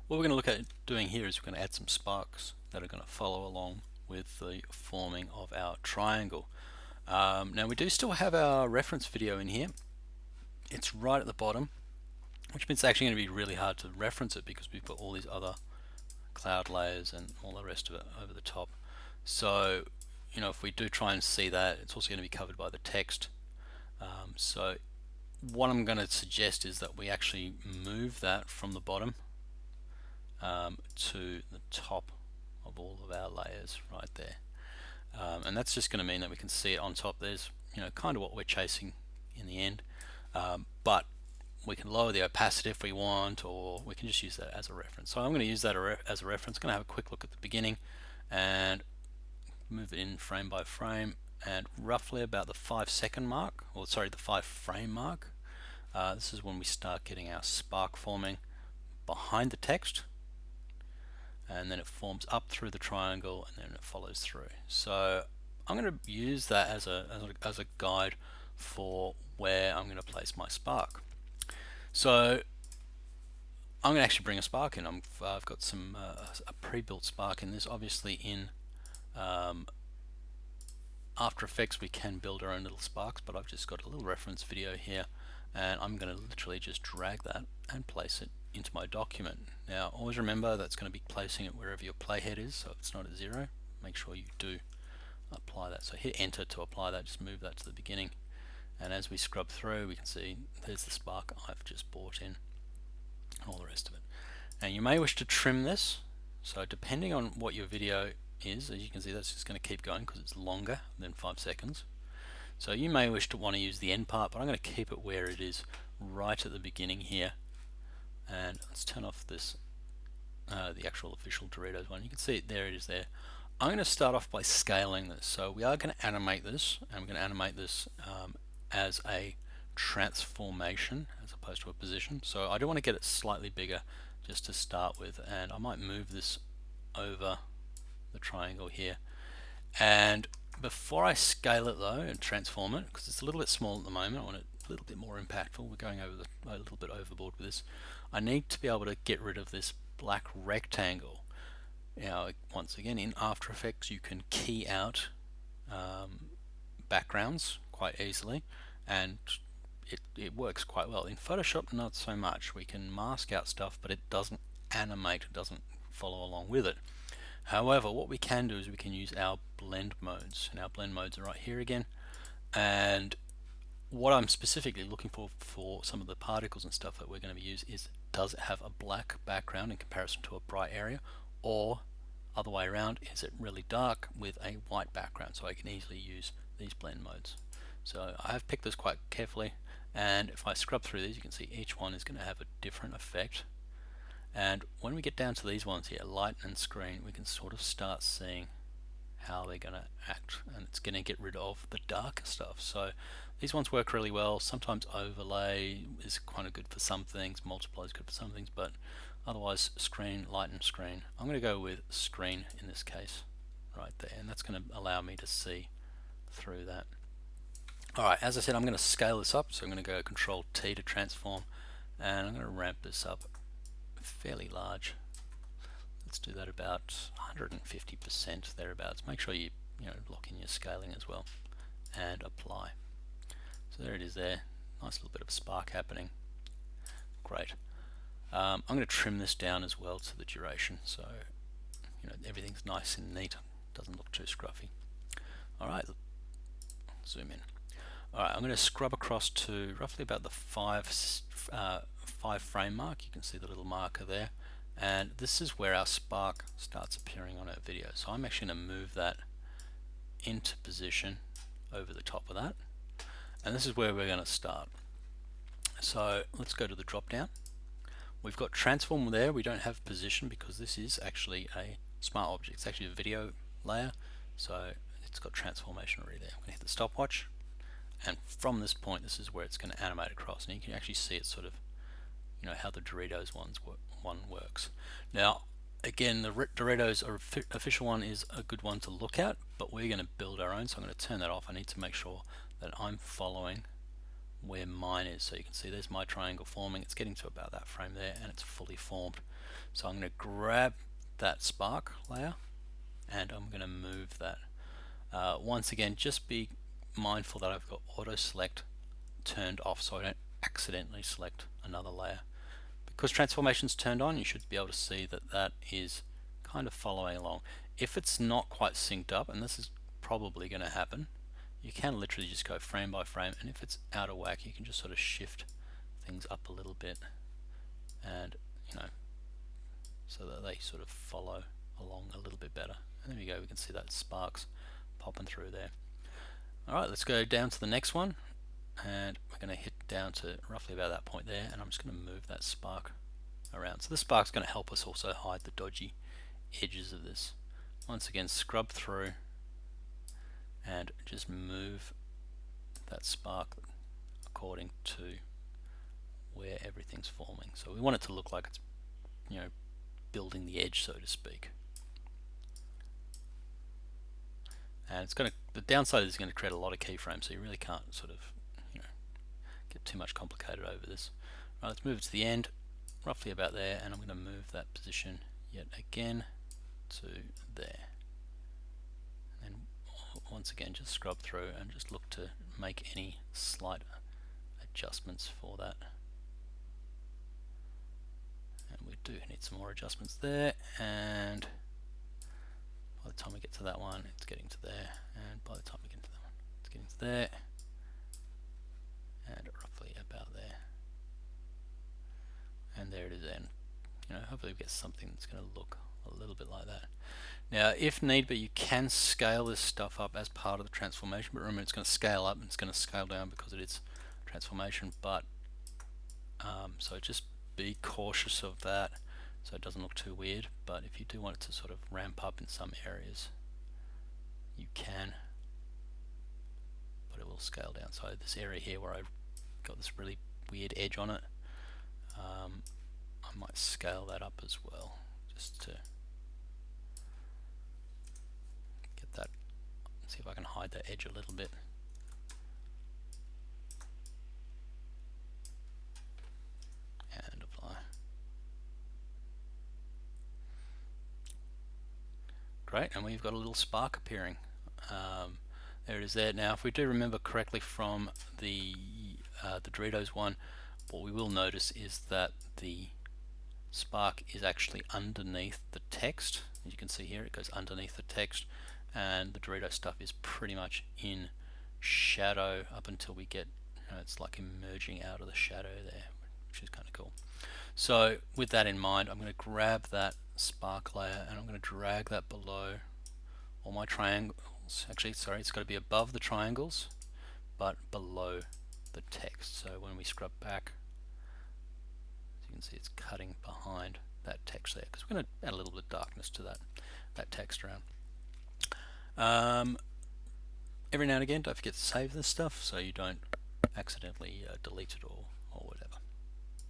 What we're going to look at doing here is we're going to add some sparks that are going to follow along with the forming of our triangle. Now we do still have our reference video in here. It's right at the bottom, which means it's actually going to be really hard to reference it because we've got all these other cloud layers and all the rest of it over the top. So, if we do try and see that, it's also going to be covered by the text. So what I'm going to suggest is that we actually move that from the bottom to the top of all of our layers right there. And that's just going to mean that we can see it on top. There's kind of what we're chasing in the end, but we can lower the opacity if we want, or we can just use that as a reference. So I'm going to use that as a reference. I'm going to have a quick look at the beginning and move it in frame by frame, and roughly about the 5-second mark, or sorry, the 5-frame mark, this is when we start getting our spark forming behind the text, and then it forms up through the triangle, and then it follows through. So I'm going to use that as a guide for where I'm going to place my spark. So I'm going to actually bring a spark in. I've got some a pre-built spark in this. Obviously in After Effects we can build our own little sparks, but I've just got a little reference video here, and I'm going to literally just drag that and place it into my document. Now always remember that's going to be placing it wherever your playhead is, so it's not at 0. Make sure you do apply that. So hit enter to apply that, just move that to the beginning, and as we scrub through we can see there's the spark I've just brought in and all the rest of it. And you may wish to trim this, so depending on what your video is, as you can see that's just going to keep going because it's longer than 5 seconds. So you may wish to want to use the end part, but I'm going to keep it where it is right at the beginning here. And let's turn off this the actual official Doritos one. You can see it there, it is there. I'm going to start off by scaling this. So we are going to animate this, and we're going to animate this as a transformation as opposed to a position. So I do want to get it slightly bigger just to start with, and I might move this over the triangle here. And before I scale it though and transform it, because it's a little bit small at the moment, I want it a little bit more impactful. We're going over a little bit overboard with this. I need to be able to get rid of this black rectangle. Now once again, in After Effects you can key out backgrounds quite easily, and it works quite well. In Photoshop not so much. We can mask out stuff, but it doesn't animate, it doesn't follow along with it. However, what we can do is we can use our blend modes, and our blend modes are right here again. And what I'm specifically looking for some of the particles and stuff that we're going to use is, does it have a black background in comparison to a bright area, or other way around, is it really dark with a white background? So I can easily use these blend modes. So I have picked this quite carefully, and if I scrub through these you can see each one is going to have a different effect. And when we get down to these ones here, light and screen, we can sort of start seeing how they're going to act, and it's going to get rid of the darker stuff. So these ones work really well. Sometimes overlay is kind of good for some things, multiply is good for some things, but otherwise screen, light and screen. I'm going to go with screen in this case right there, and that's going to allow me to see through that. Alright, as I said, I'm going to scale this up, so I'm going to go Control T to transform, and I'm going to ramp this up fairly large. Let's do that about 150% thereabouts. Make sure you lock in your scaling as well, and apply. So there it is there. Nice little bit of spark happening. Great. I'm going to trim this down as well to the duration, so everything's nice and neat. Doesn't look too scruffy. Alright, zoom in. Alright, I'm going to scrub across to roughly about the 5 frame mark. You can see the little marker there, and this is where our spark starts appearing on our video. So I'm actually going to move that into position over the top of that, and this is where we're going to start. So let's go to the drop down. We've got transform there. We don't have position because this is actually a smart object. It's actually a video layer, so it's got transformation already there. I'm going to hit the stopwatch, and from this point this is where it's going to animate across, and you can actually see it sort of how the Doritos one works. Now again, the Doritos official one is a good one to look at, but we're going to build our own, so I'm going to turn that off. I need to make sure that I'm following where mine is. So you can see there's my triangle forming. It's getting to about that frame there, and it's fully formed. So I'm going to grab that spark layer and I'm going to move that. Once again, just be mindful that I've got auto select turned off so I don't accidentally select another layer. Because transformation's turned on, you should be able to see that that is kind of following along. If it's not quite synced up, and this is probably going to happen, you can literally just go frame by frame, and if it's out of whack, you can just sort of shift things up a little bit, and so that they sort of follow along a little bit better. And there we go, we can see that sparks popping through there. Alright, let's go down to the next one, and we're going to hit down to roughly about that point there, and I'm just going to move that spark around. So the spark's going to help us also hide the dodgy edges of this. Once again, scrub through and just move that spark according to where everything's forming. So we want it to look like it's building the edge, so to speak. And it's going to, the downside is going to create a lot of keyframes, so you really can't sort of get too much complicated over this. Right, let's move it to the end, roughly about there, and I'm going to move that position yet again to there. And then once again, just scrub through and just look to make any slight adjustments for that. And we do need some more adjustments there, and by the time we get to that one, it's getting to there, and by the time we get to that one, it's getting to there, and roughly about there. And there it is then. Hopefully we get something that's going to look a little bit like that. Now, if need be, you can scale this stuff up as part of the transformation, but remember it's going to scale up and it's going to scale down because it is transformation, but so just be cautious of that so it doesn't look too weird. But if you do want it to sort of ramp up in some areas, you can, but it will scale down. So this area here where I've got this really weird edge on it, I might scale that up as well, just to get that, see if I can hide that edge a little bit. And apply. Great, and we've got a little spark appearing. There it is there. Now, if we do remember correctly from the Doritos one, what we will notice is that the spark is actually underneath the text. As you can see here, it goes underneath the text, and the Dorito stuff is pretty much in shadow up until we get, it's like emerging out of the shadow there, which is kind of cool. So with that in mind, I'm going to grab that spark layer and I'm going to drag that below all my triangles. Actually, sorry, it's got to be above the triangles, but below the text. So when we scrub back, as you can see, it's cutting behind that text there, because we're going to add a little bit of darkness to that text around. Every now and again, don't forget to save this stuff so you don't accidentally delete it or